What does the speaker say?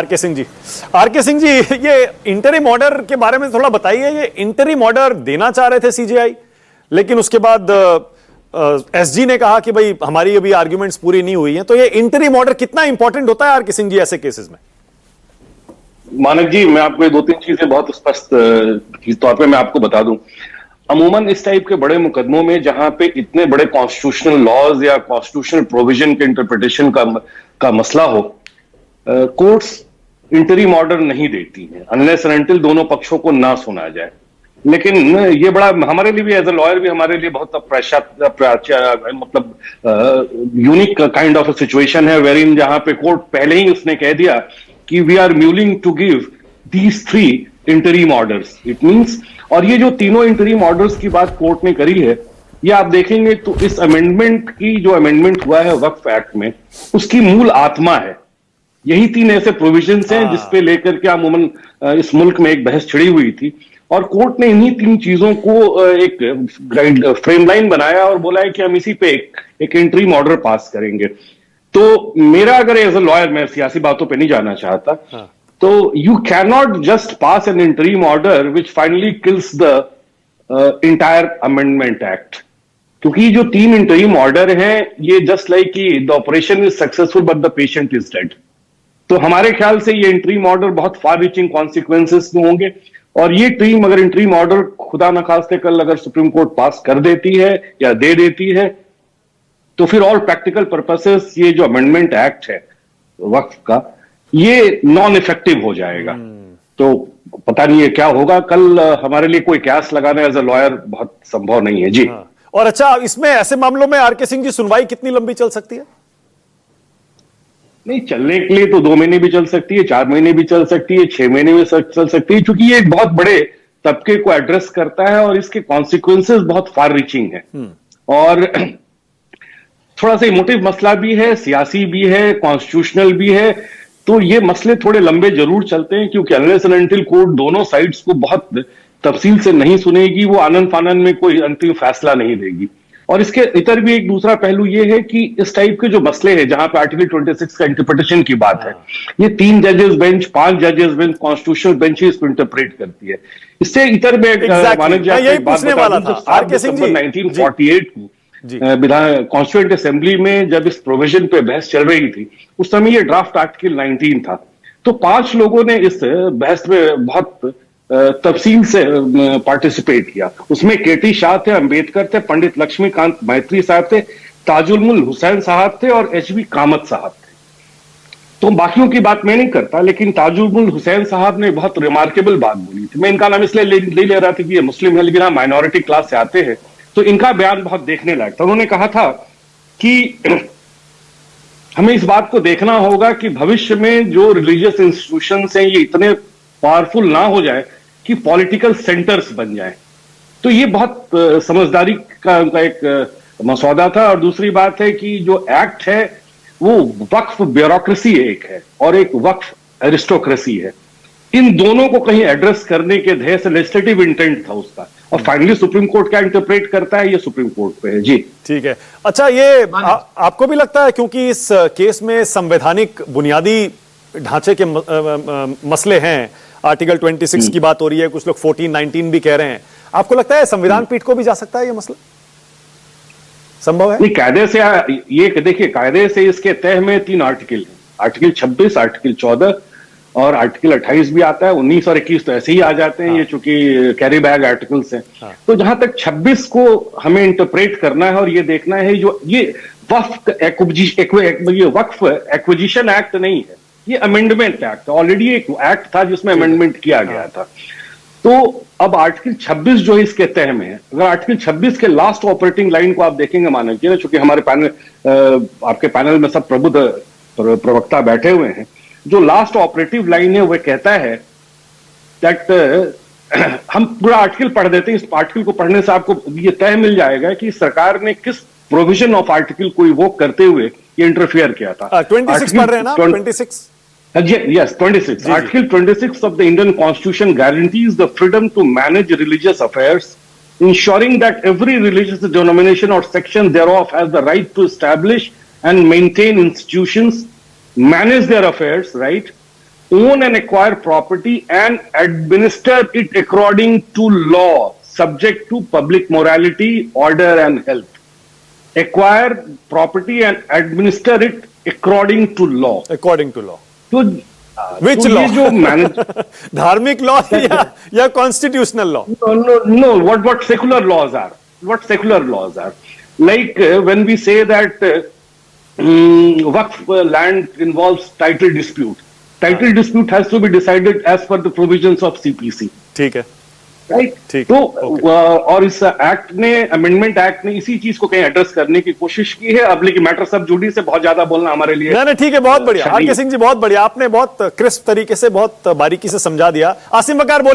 Are के सिंह जी, ये interim order के बारे में थोड़ा बताइए। ये इंटरिम ऑर्डर देना चाह रहे थे सीजेआई, लेकिन उसके बाद एसजी ने कहा कि भाई हमारी अभी आर्ग्यूमेंट्स पूरी नहीं हुई हैं। तो ये इंटरिम ऑर्डर कितना इंपॉर्टेंट होता है आर के सिंह जी ऐसे केसेस में? मानक जी, मैं आपको ये दो तीन चीजें बहुत स्पष्ट तौर पे मैं आपको बता दूं। अमूमन इस टाइप के बड़े मुकदमों में जहां पे इतने बड़े कॉन्स्टिट्यूशनल लॉज या कॉन्स्टिट्यूशनल प्रोविजन के इंटरप्रिटेशन का मसला हो, कोर्ट्स इंटरिम ऑर्डर नहीं देती हैं अनलेस एंड अनटिल दोनों पक्षों को ना सुना जाए। लेकिन ये बड़ा हमारे लिए भी एज ए लॉयर भी हमारे लिए बहुत मतलब यूनिक काइंड ऑफ सिचुएशन है वेरिन जहां पे कोर्ट पहले ही उसने कह दिया कि we are willing to give these 3 interim orders. It means, और ये जो तीनों इंटरिम ऑर्डर्स की बात कोर्ट ने करी है, ये आप देखेंगे तो इस अमेंडमेंट की जो अमेंडमेंट हुआ है वक्फ एक्ट में, उसकी मूल आत्मा है। यही 3 ऐसे प्रोविजंस हैं जिसपे लेकर के अमूमन इस मुल्क में एक बहस छिड़ी हुई थी, और कोर्ट ने इन्हीं 3 चीजों को एक फ्रेमलाइन बनाया और बोला है कि हम इसी पे एक इंटरिम ऑर्डर पास करेंगे। तो मेरा अगर एज ए लॉयर, मैं सियासी बातों पे नहीं जाना चाहता, तो you can not just pass N interim order which finally kills the entire amendment act. क्योंकि जो 3 इंटरिम ऑर्डर हैं, ये जस्ट लाइक कि the operation is successful but the patient is dead. तो हमारे ख्याल से ये इंटरिम ऑर्डर बहुत फार रीचिंग कॉन्सिक्वेंसेस में होंगे, और ये टीम अगर इंटरिम ऑर्डर खुदा न खास्ते कल अगर सुप्रीम कोर्ट पास कर देती है या दे देती है, तो फिर ऑल प्रैक्टिकल पर्पसेस ये जो अमेंडमेंट एक्ट है वक्फ का, ये नॉन इफेक्टिव हो जाएगा। तो पता नहीं है क्या होगा कल। हमारे लिए कोई कैस लगाना एज ए लॉयर बहुत संभव नहीं है जी। और अच्छा, इसमें ऐसे मामलों में आर के सिंह जी सुनवाई कितनी लंबी चल सकती है? नहीं, चलने के लिए तो 2 महीने भी चल सकती है, 4 महीने भी चल सकती है, 6 महीने भी चल सकती है, क्योंकि ये एक बहुत बड़े तबके को एड्रेस करता है और इसके कॉन्सिक्वेंसेस बहुत फार रीचिंग है। और थोड़ा सा इमोटिव मसला भी है, सियासी भी है, कॉन्स्टिट्यूशनल भी है। तो ये मसले थोड़े लंबे जरूर चलते हैं, क्योंकि अनलेस एंड अनटिल कोर्ट दोनों साइड्स को बहुत तफसील से नहीं सुनेगी, वो आनन फानन में कोई अंतिम फैसला नहीं देगी। और इसके इतर भी एक दूसरा पहलू ये है कि इस टाइप के जो मसले हैं जहां पे आर्टिकल 26 का इंटरप्रिटेशन की बात है, ये 3 जजेस बेंच, 5 जजेस बेंच कॉन्स्टिट्यूशनल बेंच इसको इंटरप्रेट करती है। इससे इतर में मानक जी यही पूछने वाला था आर के सिंह जी। 1948 को विधान कॉन्स्टिट्यूएंट असेंबली में जब इस प्रोविजन पे बहस चल रही थी, उस समय ये ड्राफ्ट आर्टिकल 19 था। तो 5 लोगों ने इस बहस में बहुत तफसील से पार्टिसिपेट किया। उसमें केटी शाह थे, अंबेडकर थे, पंडित लक्ष्मीकांत मैत्री साहब थे, ताजुल हुसैन साहब थे और एचबी कामत साहब थे। तो बाकियों की बात मैं नहीं करता, लेकिन ताजुल हुसैन साहब ने बहुत रिमार्केबल बात बोली थी। मैं इनका नाम इसलिए ले रहा था कि ये मुस्लिम है, लेकिन हाँ माइनॉरिटी क्लास से आते हैं, तो इनका बयान बहुत देखने लायक था। उन्होंने कहा था कि हमें इस बात को देखना होगा कि भविष्य में जो रिलीजियस इंस्टीट्यूशंस हैं ये इतने पावरफुल ना हो जाए कि पॉलिटिकल सेंटर्स बन जाए। तो ये बहुत समझदारी का उनका एक मसौदा था। और दूसरी बात है कि जो एक्ट है वो वक्फ ब्यूरोक्रेसी एक है और एक वक्फ एरिस्टोक्रेसी है। इन दोनों को कहीं एड्रेस करने के ध्येय से लेजिस्लेटिव इंटेंट था उसका, और फाइनली सुप्रीम कोर्ट क्या इंटरप्रेट करता है ये सुप्रीम कोर्ट पे है जी। ठीक है। अच्छा, ये आपको भी लगता है क्योंकि इस केस में संवैधानिक बुनियादी ढांचे के मसले हैं, आर्टिकल 26 की बात हो रही है, कुछ लोग 14, 19 भी कह रहे हैं, आपको लगता है संविधान पीठ को भी जा सकता है ये मसला? संभव है? नहीं, कायदे से ये देखिए, कायदे से इसके तह में 3 आर्टिकल हैं, आर्टिकल 26, आर्टिकल 14 और आर्टिकल 28 भी आता है। 19 और 21 तो ऐसे ही आ जाते हैं, ये चूंकि कैरी बैग आर्टिकल्स हैं। तो जहां तक 26 को हमें इंटरप्रेट करना है और ये देखना है, जो ये वक्फ एक्विजिशन एक्ट नहीं है, ये अमेंडमेंट एक्ट, ऑलरेडी एक एक्ट था जिसमें अमेंडमेंट किया गया था। तो अब आर्टिकल 26 जो है इसके तह में है। अगर आर्टिकल 26 के लास्ट ऑपरेटिंग लाइन को आप देखेंगे मानक जी, चूंकि हमारे पैनल आपके पैनल में सब प्रबुद्ध प्रवक्ता बैठे हुए हैं, जो लास्ट ऑपरेटिव लाइन है वह कहता है दैट हम पूरा आर्टिकल पढ़ देते हैं। इस आर्टिकल को पढ़ने से आपको ये तय मिल जाएगा कि सरकार ने किस प्रोविजन ऑफ आर्टिकल को इवोक करते हुए ये इंटरफियर किया था। 26 पढ़ रहे हैं ना? 26 Yes, 26. Article 26 of the Indian Constitution guarantees the freedom to manage religious affairs, ensuring that every religious denomination or section thereof has the right to establish and maintain institutions, manage their affairs, right, own and acquire property and administer it according to law, subject to public morality, order and health. Acquire property and administer it according to law. According to law, तो which तो law? ये जो manage धार्मिक law या constitutional law? no, what secular laws are, like when we say that waqf land involves title dispute. Title dispute has to be decided as per the provisions of CPC. ठीक है, right, ठीक, तो okay. और इस act ने, amendment act ने इसी चीज को कहीं एड्रेस करने की कोशिश की है। अब लेकिन मैटर सब जुड़ी से बहुत ज्यादा बोलना हमारे लिए नहीं, ठीक है, बहुत बढ़िया शर्मीली। आर के सिंह जी, बहुत बढ़िया, आपने बहुत क्रिस्प तरीके से, बहुत बारीकी से समझा दिया। आसिम बकार बोलिए।